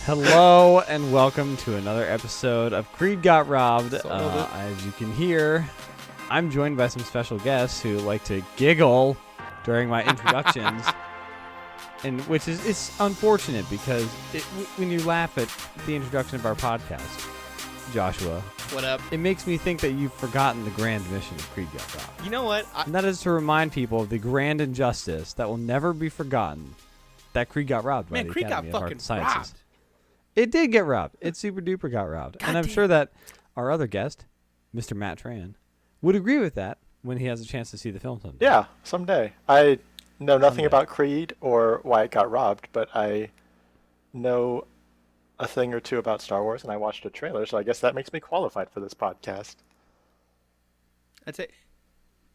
Hello and welcome to another episode of Creed Got Robbed. As you can hear, I'm joined by some special guests who like to giggle during my introductions, and which is it's unfortunate because when you laugh at the introduction of our podcast, Joshua, what up? It makes me think that you've forgotten the grand mission of Creed Got Robbed. You know what? And that is to remind people of the grand injustice that will never be forgotten. That Creed got robbed by the Creed Academy got of Arts and fucking Sciences. robbed. It did get robbed. It super duper got robbed. God and I'm damn. sure that our other guest, Mr. Matt Tran, would agree with that when he has a chance to see the film someday. Yeah, someday. I know nothing Someday. about Creed or why it got robbed, but I know a thing or two about Star Wars, and I watched a trailer, so I guess that makes me qualified for this podcast. I'd say,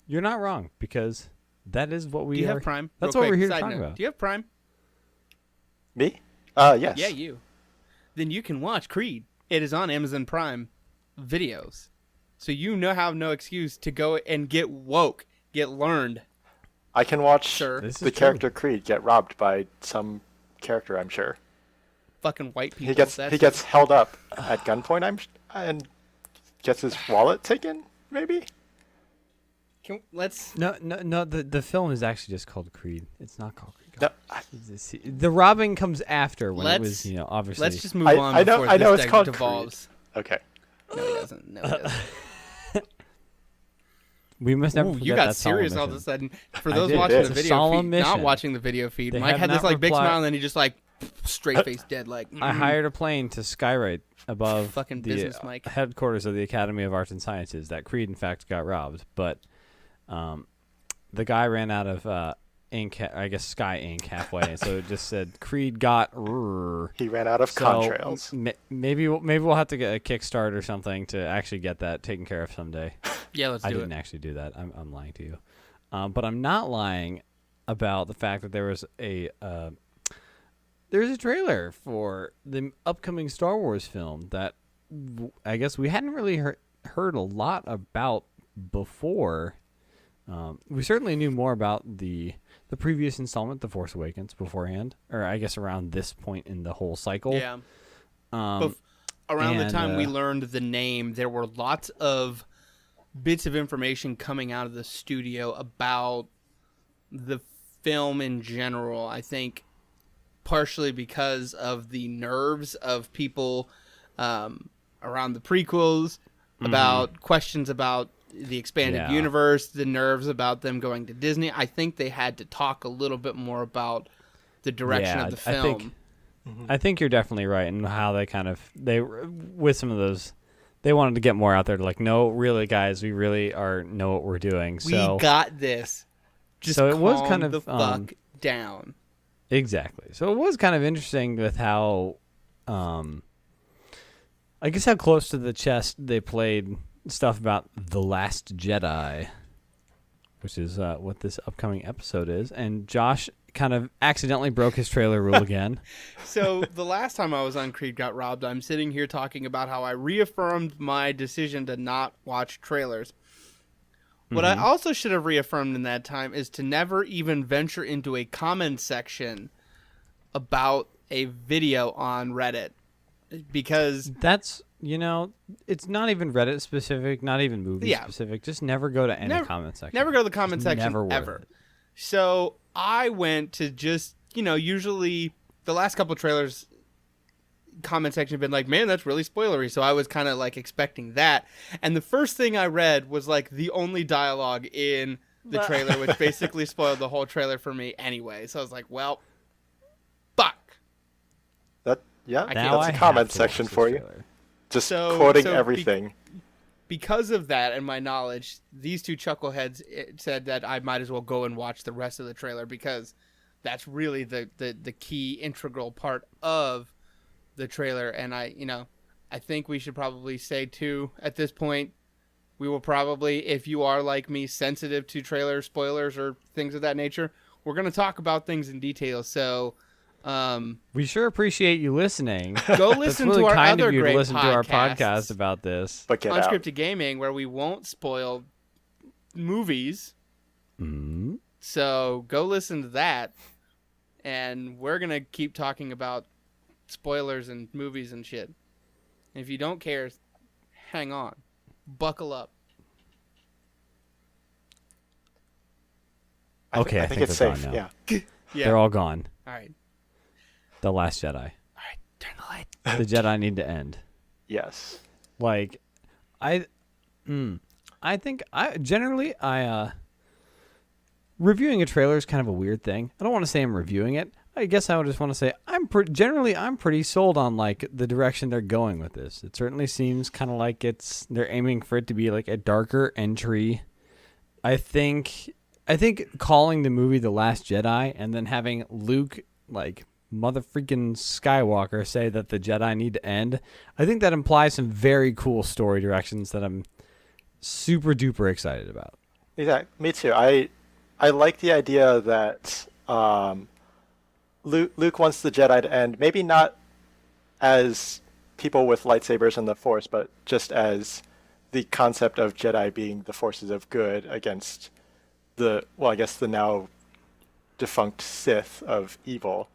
You're not wrong, because that is what we do you are. have Prime? That's Real what quick, we're here to side talk note, about. Do you have Prime? Me? Yes. Yeah, you. Then you can watch Creed. It is on Amazon Prime videos. So you have no excuse to go and get woke, get learned. I can watch Sure. This is the true. character Creed get robbed by some character, I'm sure. Fucking white people. He gets held up at gunpoint, and gets his wallet taken, maybe? Let's. No. The film is actually just called Creed. It's not called Creed. No, The robbing comes after when it was, Let's- obviously. Let's just move I on know- before I know this it's called devolves. okay. No, it doesn't. No, it doesn't. We must never Ooh, forget you got that solemn serious all of a mission. sudden. For I those did. watching It's the a video solemn feed, not mission. watching the video feed, They Mike have had this not big replied- smile, and then he just straight face dead, I hired a plane to skywrite above Fucking the business, Mike. headquarters of the Academy of Arts and Sciences that Creed, in fact, got robbed. But the guy ran out of ink, I guess Sky ink halfway, and so it just said Creed got. He ran out of contrails. Maybe we'll have to get a Kickstart or something to actually get that taken care of someday. Yeah, let's I do didn't it. actually do that. I'm lying to you, but I'm not lying about the fact that there was there's a trailer for the upcoming Star Wars film that I guess we hadn't really heard a lot about before. We certainly knew more about the previous installment, The Force Awakens, beforehand, or I guess around this point in the whole cycle. Yeah. Around the and, time we learned the name, there were lots of bits of information coming out of the studio about the film in general. I think partially because of the nerves of people around the prequels, about questions about the expanded universe, the nerves about them going to Disney. I think they had to talk a little bit more about the direction of the film. I think you're definitely right in how they with some of those, they wanted to get more out there to no, really guys, we really know what we're doing. So we got this. Just so it was calm kind of the fuck down. Exactly. So it was kind of interesting with how, I guess how close to the chest they played stuff about The Last Jedi, which is what this upcoming episode is. And Josh kind of accidentally broke his trailer rule again. So the last time I was on Creed Got Robbed, I'm sitting here talking about how I reaffirmed my decision to not watch trailers. What I also should have reaffirmed in that time is to never even venture into a comment section about a video on Reddit. Because that's, it's not even Reddit specific, not even movie specific. Just never go to any comment section. Never go to the comment section never worth ever. it. So I went to just, usually the last couple trailers comment section have been like, man, that's really spoilery. So I was kind of expecting that. And the first thing I read was the only dialogue in the trailer, which basically spoiled the whole trailer for me anyway. So I was like, well, fuck. That's Now a I comment have to section watch this for you. trailer. Just quoting so everything. Because of that and my knowledge, these two chuckleheads said that I might as well go and watch the rest of the trailer because that's really the key integral part of the trailer. And I think we should probably say too, at this point, we will probably, if you are like me, sensitive to trailer spoilers or things of that nature, we're going to talk about things in detail. So we sure appreciate you listening. go listen really to our kind other of you great to listen to our podcasts podcast about this. But get out. Unscripted Gaming, where we won't spoil movies. Mm-hmm. So go listen to that. And we're going to keep talking about spoilers and movies and shit. And if you don't care, hang on. Buckle up. Okay, I think it's safe. now. Yeah. They're all gone. All right. The Last Jedi. All right. Turn the light. The Jedi need to end. Yes. Like, I think reviewing a trailer is kind of a weird thing. I don't want to say I'm reviewing it. I guess I would just want to say I'm pretty sold on like the direction they're going with this. It certainly seems kind of like they're aiming for it to be like a darker entry. I think calling the movie The Last Jedi and then having Luke like motherfreaking Skywalker say that the Jedi need to end, I think that implies some very cool story directions that I'm super duper excited about. Exactly. Me too. I like the idea that Luke wants the Jedi to end, maybe not as people with lightsabers and the Force, but just as the concept of Jedi being the forces of good against the now defunct Sith of evil.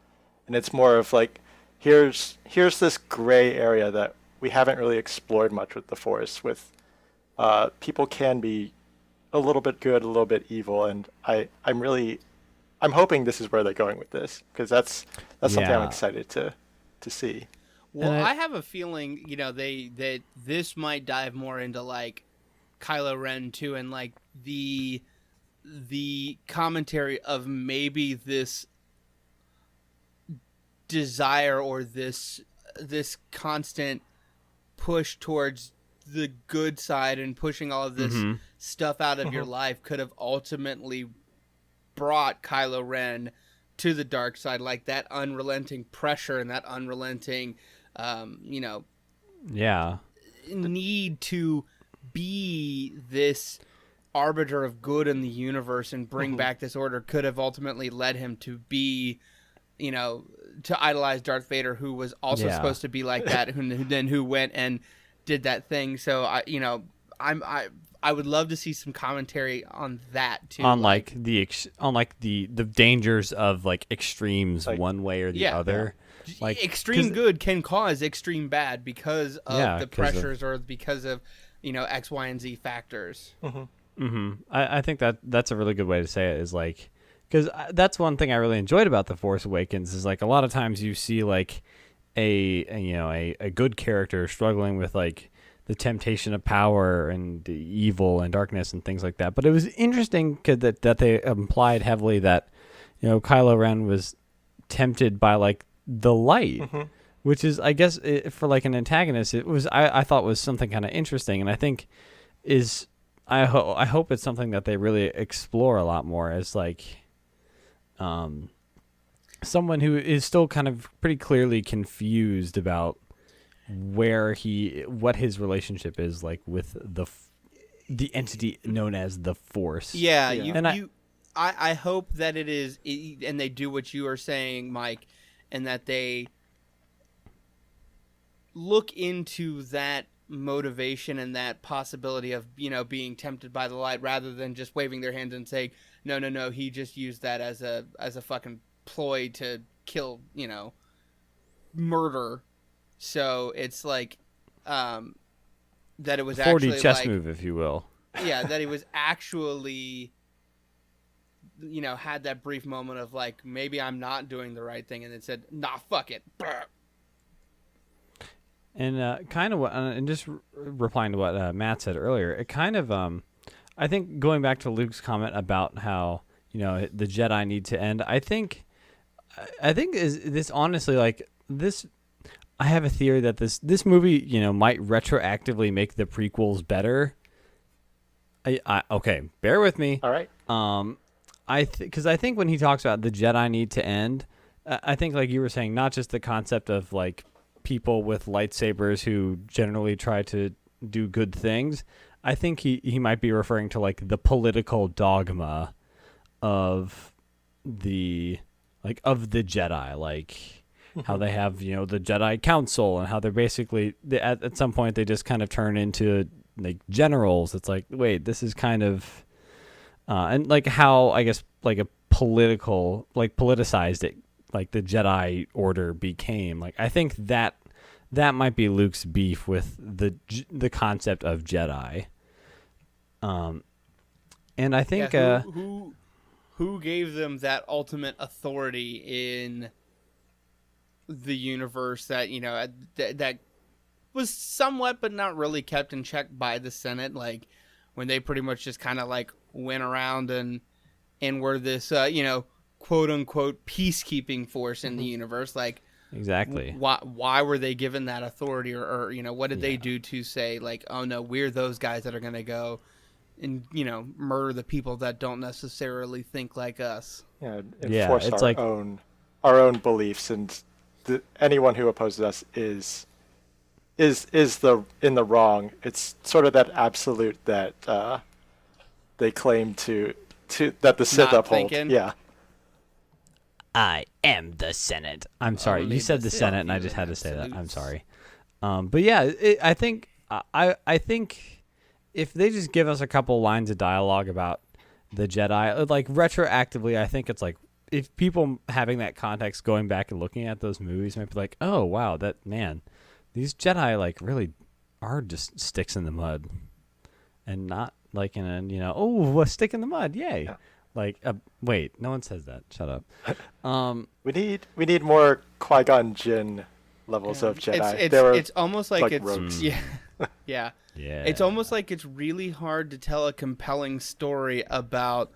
And it's more of like, here's this gray area that we haven't really explored much with the Force, with people can be a little bit good, a little bit evil, and I'm hoping this is where they're going with this, because that's something I'm excited to see. Well, I have a feeling, that this might dive more into like Kylo Ren too, and like the commentary of maybe this desire or this constant push towards the good side and pushing all of this stuff out of your life could have ultimately brought Kylo Ren to the dark side, like that unrelenting pressure and that unrelenting need to be this arbiter of good in the universe and bring back this order could have ultimately led him to be, to idolize Darth Vader, who was also supposed to be like that, who went and did that thing. So I would love to see some commentary on that too, on the dangers of like extrems, like, one way or the other. Yeah. Like extreme good can cause extreme bad because of the pressures or because of X, Y, and Z factors. I think that's a really good way to say it, is like, because that's one thing I really enjoyed about The Force Awakens is like a lot of times you see like a good character struggling with like the temptation of power and evil and darkness and things like that. But it was interesting that they implied heavily that Kylo Ren was tempted by like the light, which is, I guess, for like an antagonist, it was I thought was something kind of interesting, and I think I hope it's something that they really explore a lot more as like someone who is still kind of pretty clearly confused about what his relationship is like with the entity known as the Force. I hope that it is, and they do what you are saying, Mike, and that they look into that motivation and that possibility of being tempted by the light, rather than just waving their hands and saying no, he just used that as a fucking ploy to kill, murder. So it's like that it was 4D actually chess like, move, if you will. Yeah, that he was actually had that brief moment of like, maybe I'm not doing the right thing, and then said, nah, fuck it. And kind of and just replying to what Matt said earlier, it kind of I think going back to Luke's comment about how the Jedi need to end, I think is this honestly like this. I have a theory that this movie might retroactively make the prequels better. Okay, bear with me. All right. Because I think when he talks about the Jedi need to end, I think like you were saying, not just the concept of like people with lightsabers who generally try to do good things. I think he might be referring to like the political dogma of the Jedi, like how they have the Jedi Council, and how they're basically at some point they just kind of turn into like generals. It's like, wait, this is kind of and like how I guess like a politicized it like the Jedi Order became. Like I think that might be Luke's beef with the concept of Jedi. And I think who gave them that ultimate authority in the universe that that was somewhat but not really kept in check by the Senate, like when they pretty much just kind of like went around and were this quote unquote peacekeeping force in the universe. Like exactly why were they given that authority, or what did they do to say like, oh no, we're those guys that are gonna go and murder the people that don't necessarily think like us. Enforce it's our own beliefs, and anyone who opposes us is in the wrong. It's sort of that absolute that they claim to that the Sith uphold. Thinking. Yeah. I am the Senate. I'm sorry, you said the Senate, and I just had to say that. I'm sorry. But yeah, I think if they just give us a couple lines of dialogue about the Jedi, like retroactively, I think it's like if people having that context going back and looking at those movies might be like, oh wow, these Jedi like really are just sticks in the mud, and not like in a a stick in the mud, yay. Yeah. Like, wait, no one says that. Shut up. We need more Qui-Gon Jinn levels of Jedi. It's almost like it's ropes. Yeah. It's almost like it's really hard to tell a compelling story about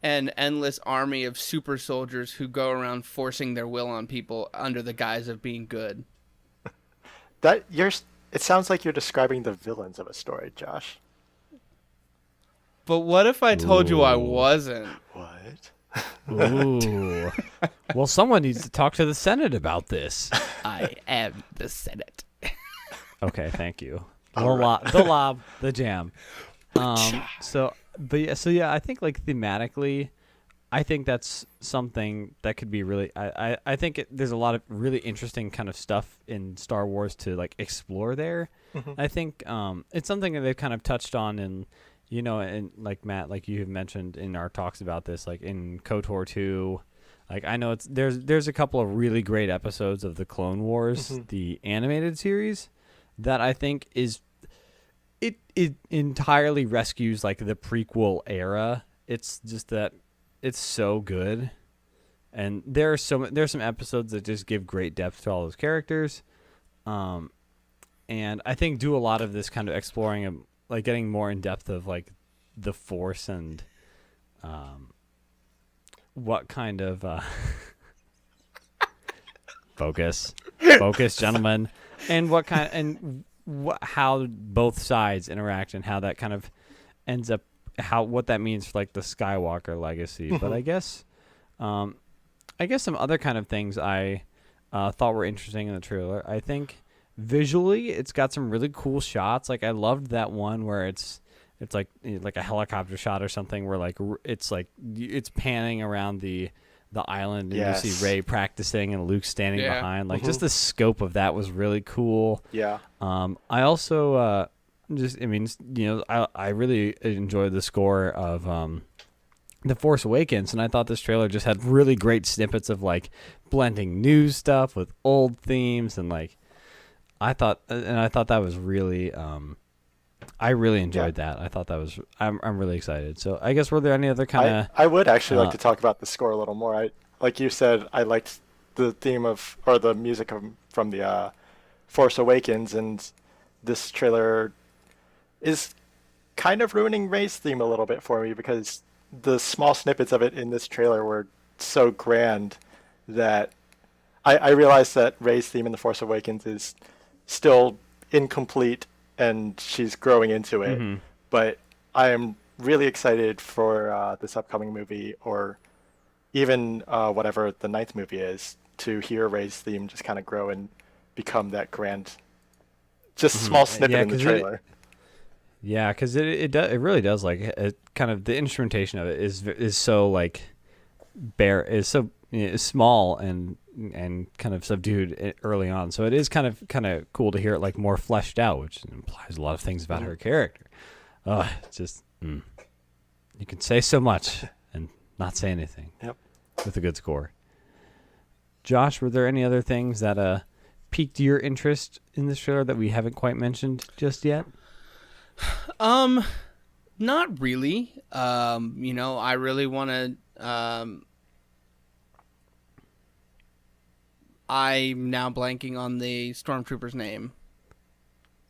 an endless army of super soldiers who go around forcing their will on people under the guise of being good. It sounds like you're describing the villains of a story, Josh. But what if I told you I wasn't? What? Ooh. Well, someone needs to talk to the Senate about this. I am the Senate. Okay, thank you. The lob, the jam. So I think like thematically, I think that's something that could be really. I think there's a lot of really interesting kind of stuff in Star Wars to like explore there. Mm-hmm. I think it's something that they've kind of touched on in. And like Matt, like you have mentioned in our talks about this, like in KOTOR 2, like I know there's a couple of really great episodes of the Clone Wars, mm-hmm. the animated series, that I think it entirely rescues like the prequel era. It's just that it's so good, and there's some episodes that just give great depth to all those characters, and I think do a lot of this kind of exploring like getting more in depth of like the Force and what kind of focus gentlemen, and what kind and how both sides interact and how that kind of ends up what that means for like the Skywalker legacy. But I guess some other kind of things I thought were interesting in the trailer. I think visually, it's got some really cool shots. Like I loved that one where it's like a helicopter shot or something where it's panning around the island, and yes. you see Rey practicing and Luke standing behind. Like just the scope of that was really cool. Yeah. I also I really enjoyed the score of The Force Awakens, and I thought this trailer just had really great snippets of like blending new stuff with old themes, and like I thought that was really I really enjoyed that. I thought that was I'm really excited. So I guess were there any other kind of I would actually like to talk about the score a little more. Like you said, I liked the theme or the music from the Force Awakens, and this trailer is kind of ruining Rey's theme a little bit for me, because the small snippets of it in this trailer were so grand that I realized that Rey's theme in The Force Awakens is still incomplete and she's growing into it. Mm-hmm. But I am really excited for this upcoming movie, or even whatever the ninth movie is, to hear Rey's theme just kind of grow and become that grand, just small snippet in the trailer. Because it really does, like it kind of, the instrumentation of it is so like is so small and kind of subdued early on, so it is kind of cool to hear it like more fleshed out, which implies a lot of things about her character. It's just you can say so much and not say anything. Yep. With a good score. Josh, were there any other things that piqued your interest in this trailer that we haven't quite mentioned just yet? Not really. I really want to. I'm now blanking on the stormtrooper's name.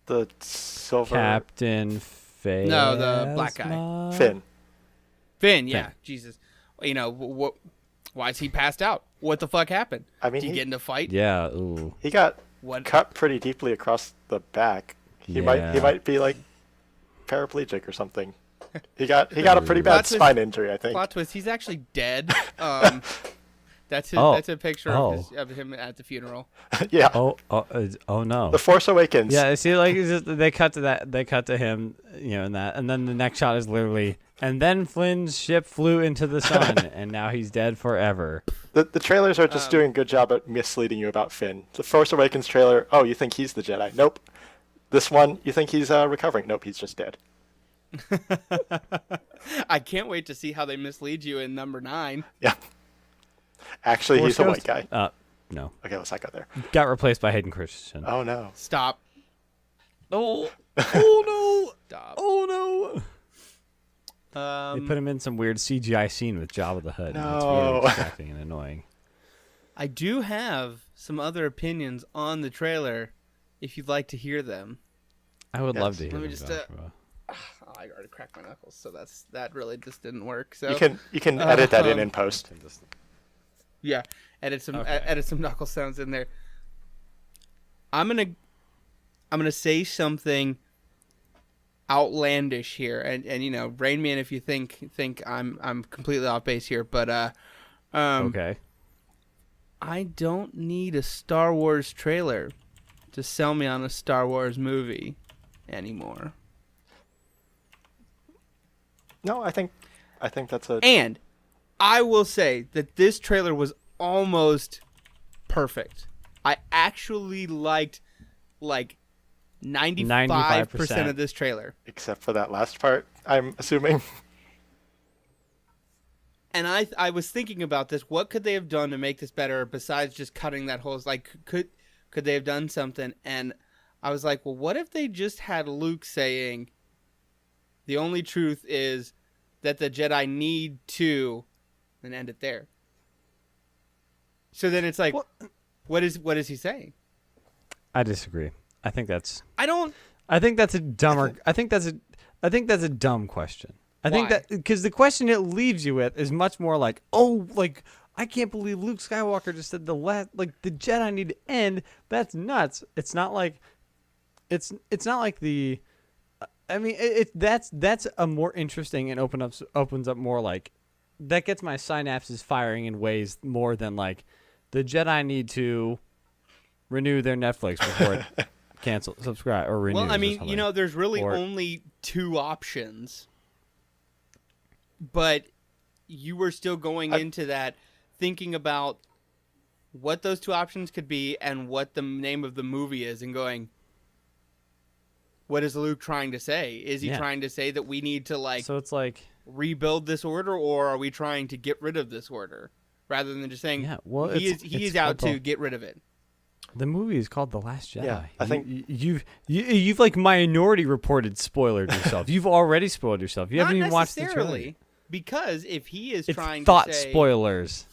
The silver Captain Phasma? No, the black guy. Finn. Yeah. Finn. Jesus. What? Why is he passed out? What the fuck happened? I mean, did he get in a fight? Yeah. Ooh. He got What? cut pretty deeply across the back. He might be like paraplegic or something. He got a pretty bad spine injury, I think. Plot twist: he's actually dead. That's a picture of him at the funeral. Yeah. Oh no. The Force Awakens. Yeah, see, like they cut to that. They cut to him, in that, and then the next shot is literally, and then Flynn's ship flew into the sun, and now he's dead forever. The trailers are just doing a good job at misleading you about Finn. The Force Awakens trailer, oh, you think he's the Jedi? Nope. This one, you think he's recovering? Nope, he's just dead. I can't wait to see how they mislead you in number 9. Yeah. Actually, he's a white guy. No. Okay, let's not go there. Got replaced by Hayden Christensen. Oh no. Stop. Oh no. Stop. Oh no. They put him in some weird CGI scene with Jabba the Hutt. No. And it's really distracting and annoying. I do have some other opinions on the trailer, if you'd like to hear them. I would love to hear Let me them, just. Joshua. I already cracked my knuckles, so that really just didn't work. So You can edit that in post. yeah, edit some knuckle sounds in there. I'm gonna say something outlandish here, and Rain Man, if you think I'm completely off base here, but Okay. I don't need a Star Wars trailer to sell me on a Star Wars movie anymore. No, I think that's a. And I will say that this trailer was almost perfect. I actually liked 95% of this trailer. Except for that last part, I'm assuming. And I was thinking about this. What could they have done to make this better besides just cutting that whole... Could they have done something? And I was like, well, what if they just had Luke saying, the only truth is that the Jedi need to... and end it there. So then it's like, what is he saying? I disagree. I think that's a dumber. I think that's a dumb question. I think that because the question it leaves you with is much more like, I can't believe Luke Skywalker just said the Jedi need to end. That's nuts. It's not like the. I mean, that's a more interesting and opens up more like that gets my synapses firing in ways more than like the Jedi need to renew their Netflix before it cancel, subscribe, or renew. Well, I mean, there's really only 2 options. But you were still going into that thinking about what those 2 options could be and what the name of the movie is and going, what is Luke trying to say? Is he trying to say that we need to so it's like rebuild this order, or are we trying to get rid of this order rather than just saying he is out to get rid of it? The movie is called The Last Jedi. Yeah, I think you've like minority reported spoiled yourself. You've already spoiled yourself. You haven't even watched the trailer. Because if he is trying to say spoilers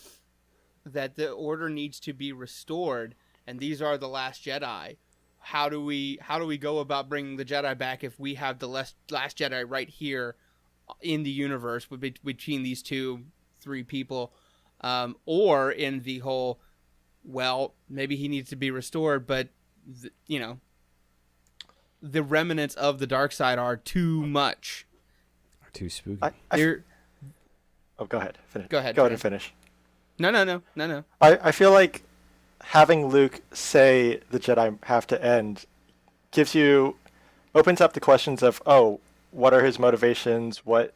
that the order needs to be restored and these are the Last Jedi, how do we go about bringing the Jedi back if we have the Last Jedi right here in the universe between these 3 people, or in the whole, well, maybe he needs to be restored, but the remnants of the dark side are too much, are too spooky. Go ahead. Finish. Go ahead. Go ahead and finish. No. I feel like having Luke say the Jedi have to end opens up the questions of, what are his motivations? What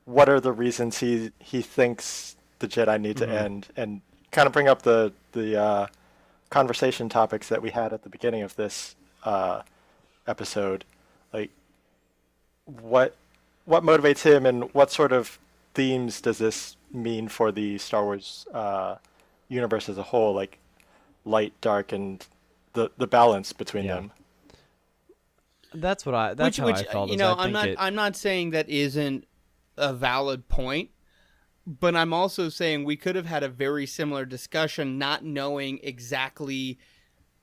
are the reasons he thinks the Jedi need to end? And kind of bring up the conversation topics that we had at the beginning of this episode. Like, what motivates him, and what sort of themes does this mean for the Star Wars universe as a whole, like light, dark, and the balance between them. That's what I. That's how I felt. You know, I'm not saying that isn't a valid point, but I'm also saying we could have had a very similar discussion, not knowing exactly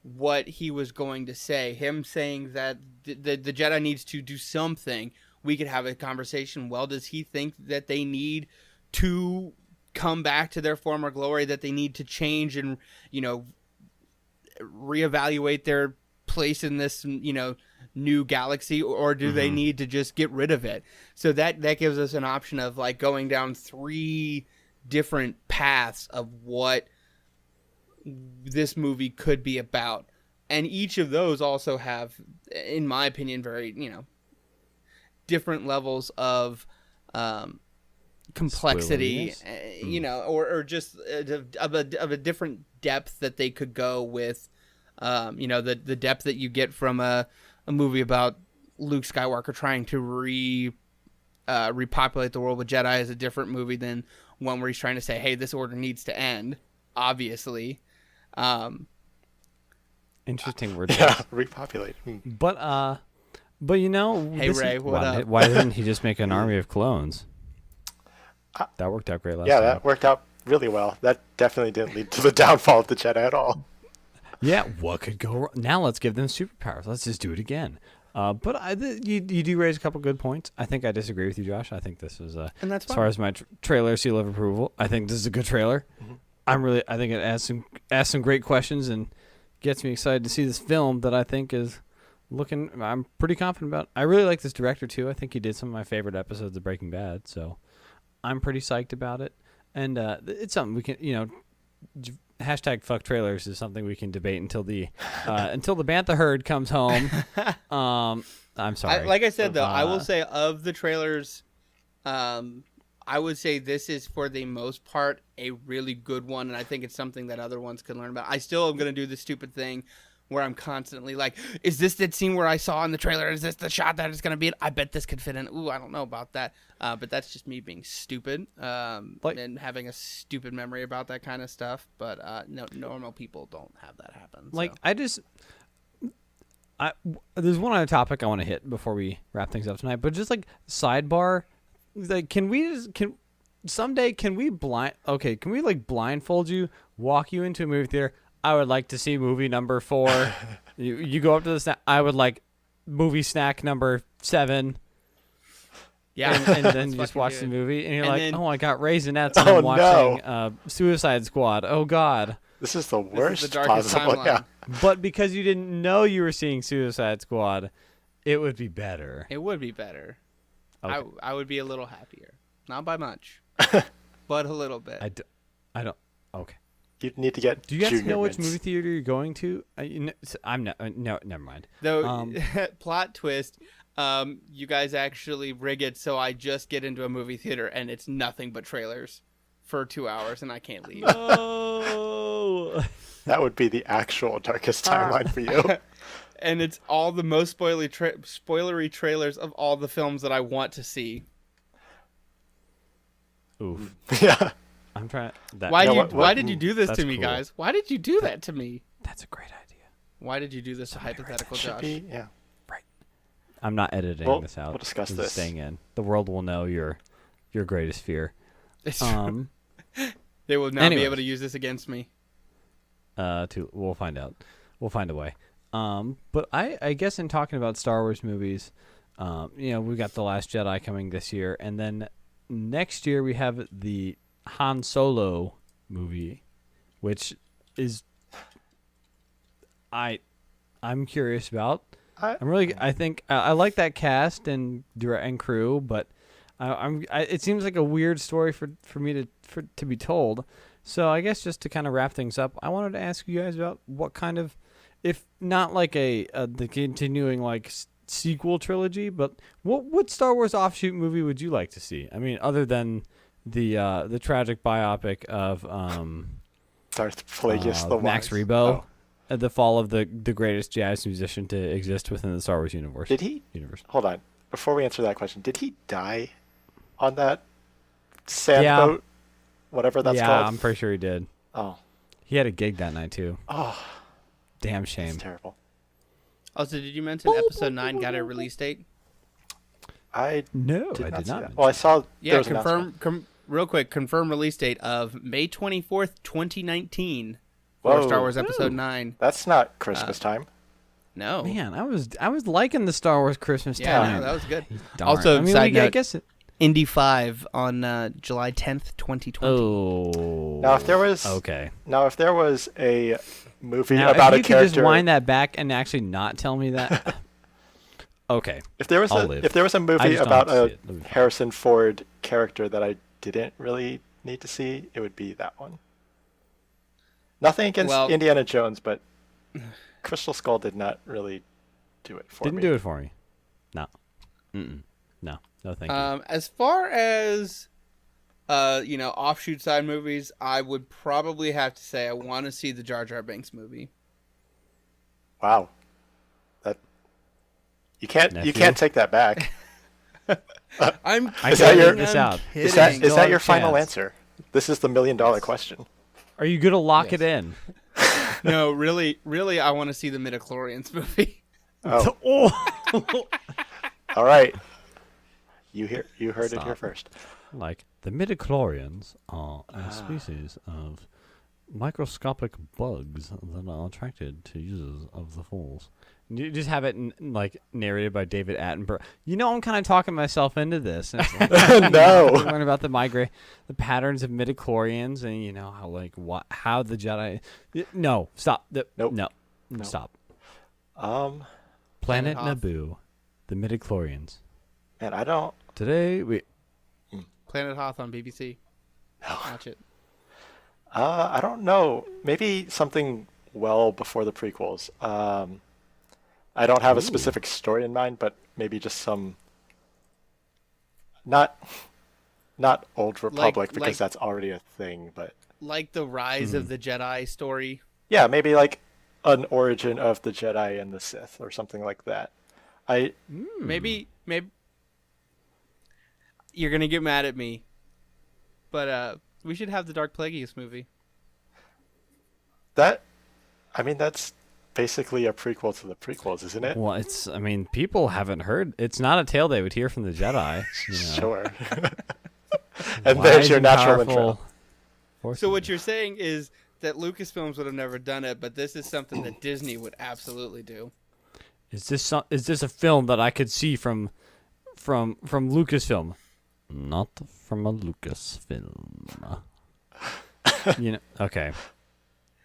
what he was going to say. Him saying that the Jedi needs to do something. We could have a conversation. Well, does he think that they need to come back to their former glory? That they need to change and, you know, reevaluate their place in this, you know, new galaxy, or do they need to just get rid of it? So that gives us an option of like going down 3 different paths of what this movie could be about, and each of those also have, in my opinion, very, you know, different levels of complexity, you know, or just of a different depth that they could go with. You know, the depth that you get from a movie about Luke Skywalker trying to repopulate the world with Jedi is a different movie than one where he's trying to say, hey, this order needs to end, obviously. Interesting word. Yeah, repopulate. But you know, hey Ray, what up? Why didn't he just make an army of clones? That worked out great last time. Yeah, that worked out really well. That definitely didn't lead to the downfall of the Jedi at all. Yeah, what could go wrong? Now let's give them superpowers. Let's just do it again. But you do raise a couple good points. I think I disagree with you, Josh. I think this was and that's as far as my trailer seal of approval. I think this is a good trailer. I think it asks some great questions and gets me excited to see this film that I think is looking. I'm pretty confident about. I really like this director too. I think he did some of my favorite episodes of Breaking Bad, so I'm pretty psyched about it. And it's something we can, you know. Hashtag fuck trailers is something we can debate until the Bantha herd comes home. I'm sorry. Like I said, though, I will say of the trailers, I would say this is for the most part a really good one, and I think it's something that other ones can learn about. I still am going to do the stupid thing where I'm constantly like, is this the scene where I saw in the trailer? Is this the shot that it's going to be? I bet this could fit in. Ooh, I don't know about that. But that's just me being stupid and having a stupid memory about that kind of stuff. But no, normal people don't have that happen. Like, so. There's one other topic I want to hit before we wrap things up tonight. But just like sidebar, like, can we blindfold you, walk you into a movie theater? I would like to see movie number 4. you go up to the snack. I would like movie snack number 7. Yeah, and then you just watch the movie, and you're and like, then, oh, I got Raisinets, and I'm watching Suicide Squad. Oh, God. This is the worst the darkest possible. timeline. Yeah. But because you didn't know you were seeing Suicide Squad, it would be better. It would be better. Okay. I would be a little happier. Not by much, but a little bit. I don't. Okay. You need to get. Do you guys junior know which mints. movie theater you're going to? I'm not. No, never mind. Though, plot twist, you guys actually rig it so I just get into a movie theater and it's nothing but trailers for 2 hours and I can't leave. Oh. That would be the actual darkest timeline for you. And it's all the most spoilery trailers of all the films that I want to see. Oof. Yeah. I'm trying. Why did you do this That's to me, cool. guys? Why did you do that to me? That's a great idea. Why did you do this to hypothetical Should Josh? be, yeah. Right. I'm not editing this out. We'll discuss This is this. staying in. The world will know your greatest fear. It's true. They will not be anyways. able to use this against me. We'll find out. We'll find a way. But I guess in talking about Star Wars movies, we got The Last Jedi coming this year, and then next year we have the Han Solo movie, which is I'm curious about. I think I like that cast and crew, but it seems like a weird story for me to be told. So I guess just to kind of wrap things up, I wanted to ask you guys about what kind of, if not like the continuing like sequel trilogy, but what Star Wars offshoot movie would you like to see? I mean, other than the tragic biopic of Darth Plagueis the Max Wise. Rebo, the fall of the greatest jazz musician to exist within the Star Wars universe. Did he? Hold on. Before we answer that question, did he die on that sandboat? Whatever that's called. Yeah, I'm pretty sure he did. Oh. He had a gig that night too. Oh, Damn that's shame. terrible. Also, did you mention episode 9 got a release date? I No, did I not did see not. that. Well, I saw there Yeah, was an announcement. real quick, confirm release date of May 24th, 2019 Whoa. for Star Wars Episode Ooh. 9. That's not Christmas time. No. Man, I was liking the Star Wars Christmas Yeah, time. no, that was good. Darn. Also, I mean, side I note, guess it. Indy 5 on July 10th, 2020. Oh. Now, if there was a movie Now, about if a you could character, just wind that back and actually not tell me that. Okay. if there was I'll live. a I movie just don't about have to see a it. It'll be fine. Harrison Ford character that I didn't really need to see, it would be that one. Nothing against Well- Indiana Jones, but Crystal Skull did not really do it for Didn't me. do it for me. No. Mm-mm. No. No, thank you. As far as offshoot side movies, I would probably have to say I want to see the Jar Jar Binks movie. Wow, that you Nephew? can't take that back. I'm I Is that kidding, your- this I'm out. kidding. Is that Still have your a final chance. answer? This is the $1 million question. Are you going to lock Yes. it in? No, really, I want to see the midichlorians movie. Oh, Oh. all right. You heard it here Stop. first. Like, the midichlorians are a species of microscopic bugs that are attracted to users of the Force. You just have it narrated by David Attenborough. You know, I'm kind of talking myself into this. And it's like, No. learn about the patterns of midichlorians, and you know how the Jedi. No, stop. Nope. No, stop. Um, Planet Hoth. Naboo, the midichlorians. and I don't. Today we. Planet Hoth on BBC. No. Watch it. I don't know. Maybe something well before the prequels. I don't have a Ooh. specific story in mind, but maybe just some. Not Old Republic because like- that's already a thing, but Like the Rise of the Jedi story. yeah, maybe like an origin of the Jedi and the Sith or something like that. Maybe you're gonna get mad at me, but we should have the Dark Plagueis movie. That's basically a prequel to the prequels, isn't it? Well, people haven't heard. It's not a tale they would hear from the Jedi. You know. Sure. And Wise there's your and natural powerful intro. force So what user. you're saying is that Lucasfilms would have never done it, but this is something that Disney would absolutely do. Is this a film that I could see from Lucasfilm? Not from a Lucasfilm. Okay.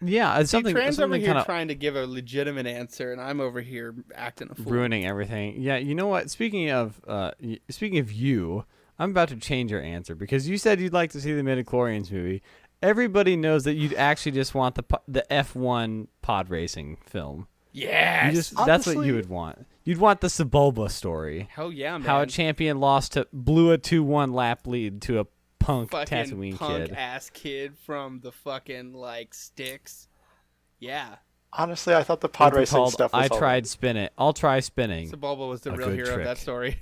Yeah, it's See, something. Tran's over something here kind of trying to give a legitimate answer, and I'm over here acting a fool. ruining everything. Yeah, you know what? Speaking of you, I'm about to change your answer because you said you'd like to see the midichlorians movie. Everybody knows that you'd actually just want the F1 pod racing film. Yes. That's what Honestly- you would want. You'd want the Sebulba story. Hell yeah, man. How a champion blew a 2-1 lap lead to a punk fucking Tatooine punk kid. ass kid from the fucking sticks. Yeah. Honestly, I thought the pod What's it racing called? stuff was I tried spinning. I'll try spinning. Sebulba was the A real good hero of that trick. story.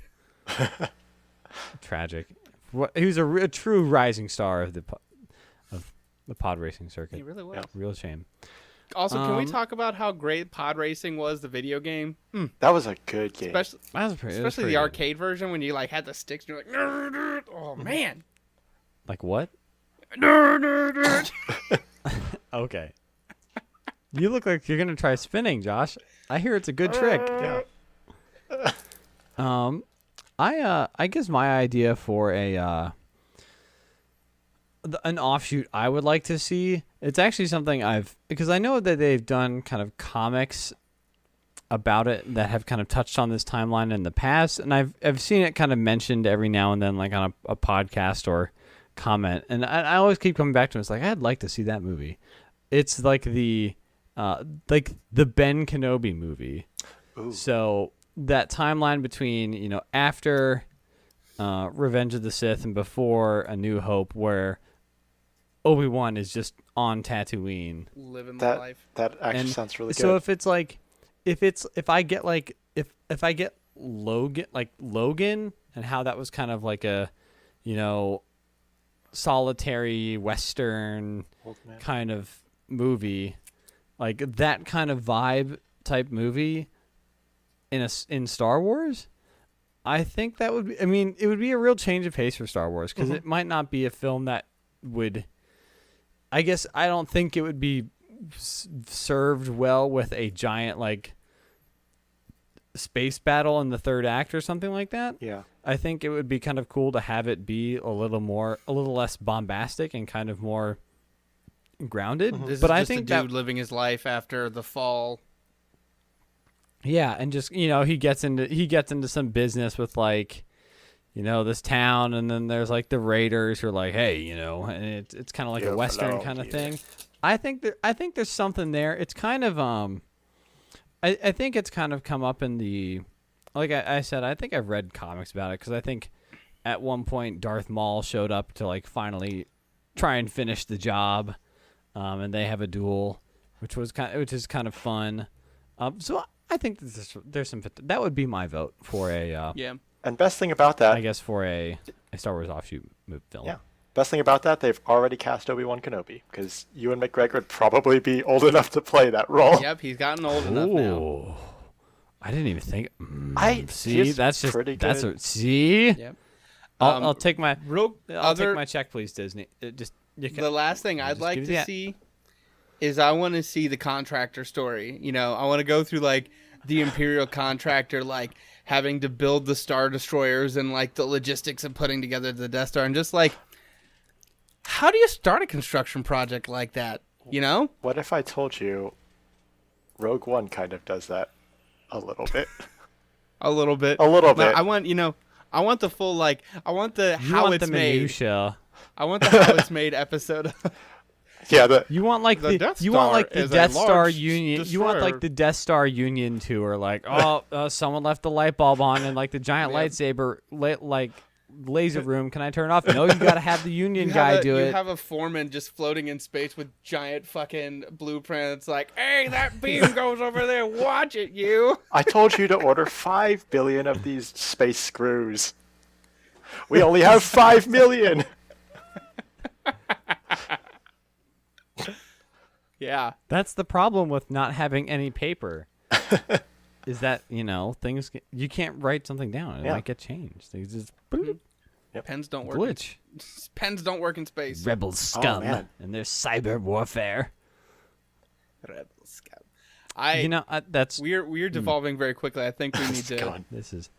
Tragic. He was a true rising star of the pod racing circuit. He really was. Yeah. Real shame. Also, can we Um, talk about how great pod racing was, the video game? That was a good game. Especially, That was pretty. especially the arcade version when you had the sticks and you're like, oh man. Like what? Okay. You look like you're gonna try spinning, Josh. I hear it's a good trick. Yeah. I guess my idea for an offshoot I would like to see. It's actually something because I know that they've done kind of comics about it that have kind of touched on this timeline in the past, and I've seen it kind of mentioned every now and then, like on a podcast or comment, and I always keep coming back to it. It's like I'd like to see that movie. It's like the Ben Kenobi movie. Ooh. So that timeline between after Revenge of the Sith and before A New Hope, where Obi-Wan is just on Tatooine. Living the life. That actually And sounds really good. So if I get Logan and how that was kind of like a solitary Western Old man. kind of movie, like that kind of vibe type movie in Star Wars, I think that would be, I mean, it would be a real change of pace for Star Wars, because it might not be a film that would, I guess I don't think it would be served well with a giant like space battle in the third act or something like that. Yeah. I think it would be kind of cool to have it be a little less bombastic and kind of more grounded. This but is I just think a dude living his life after the fall. Yeah, and just, you know, he gets into some business with, like, you know, this town, and then there's like the raiders who are like, hey, you know, and it's kind of like a Western kind of thing. I think there's something there. It's kind of I think it's kind of come up in the, like I said, I think I've read comics about it, because I think at one point Darth Maul showed up to like finally try and finish the job, and they have a duel, which is kind of fun. So I think there's some, that would be my vote for a Yeah. And best thing about that, I guess, for a Star Wars offshoot film. Yeah. Best thing about that, they've already cast Obi-Wan Kenobi, because Ewan McGregor would probably be old enough to play that role. Yep, he's gotten old enough now. I didn't even think. He's that's just pretty that's good. a, see. Yep. I'll take my Other- take my check, please, Disney. The last thing I'd just like give to me that. see is I want to see the contractor story. You know, I want to go through like the Imperial contractor, like having to build the Star Destroyers and like the logistics of putting together the Death Star, and just like, how do you start a construction project like that? You know? What if I told you Rogue One kind of does that a little bit? A little bit. A little But bit. I want, I want the full, like, I want the You how want it's the made. minutia. I want the how it's made episode. Yeah, You want like The Death you want Star like the is a Death Star large Union. You want destroyer. like the Death Star Union tour. Like, someone left the light bulb on in like the giant Yeah. lightsaber like laser room. Can I turn it off? No, you gotta have the Union guy do You it. have a foreman just floating in space with giant fucking blueprints. Like, hey, that beam goes over there. Watch it, you. I told you to order 5 billion of these space screws. We only have 5 million. Yeah. That's the problem with not having any paper. Is that, you can't write something down. It Yeah. might get changed. Things just Pens don't work. glitch. Pens don't work in space. Rebel scum man. and their cyber warfare. Rebel scum. That's We're devolving very quickly. I think we need to. God. this is.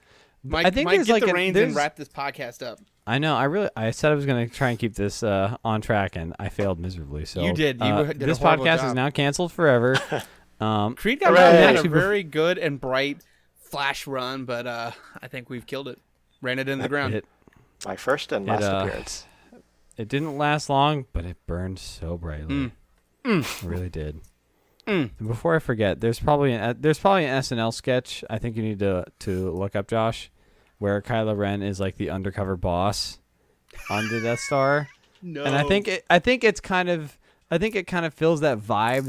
Mike, I think Mike, there's get like the an- reins there's- and wrap this podcast up. I know. I said I was going to try and keep this on track, and I failed miserably. So You did. You did a this horrible podcast is job. now canceled forever. Creed got Hooray. had a Actually, very good and bright flash run, but I think we've killed it. Ran it into the ground. It My first and last appearance. it didn't last long, but it burned so brightly. It really did. And before I forget, there's probably an SNL sketch I think you need to look up, Josh, where Kylo Ren is like the undercover boss on the Death Star. No. And I think it kind of fills that vibe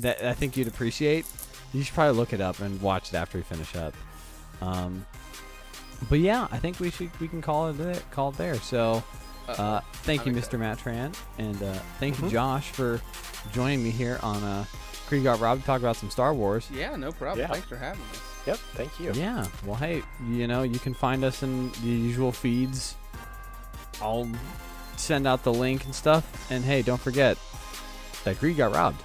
that I think you'd appreciate. You should probably look it up and watch it after we finish up. But yeah, I think we can call it there. So thank you, I'm Mr. Matt Tran, and thank you, Josh, for joining me here on Creed Got Robbed to talk about some Star Wars. Yeah, no problem. Yeah. Thanks for having us. Yep, thank you. Yeah. Well, hey, you can find us in the usual feeds. I'll send out the link and stuff. And hey, don't forget that Creed got robbed.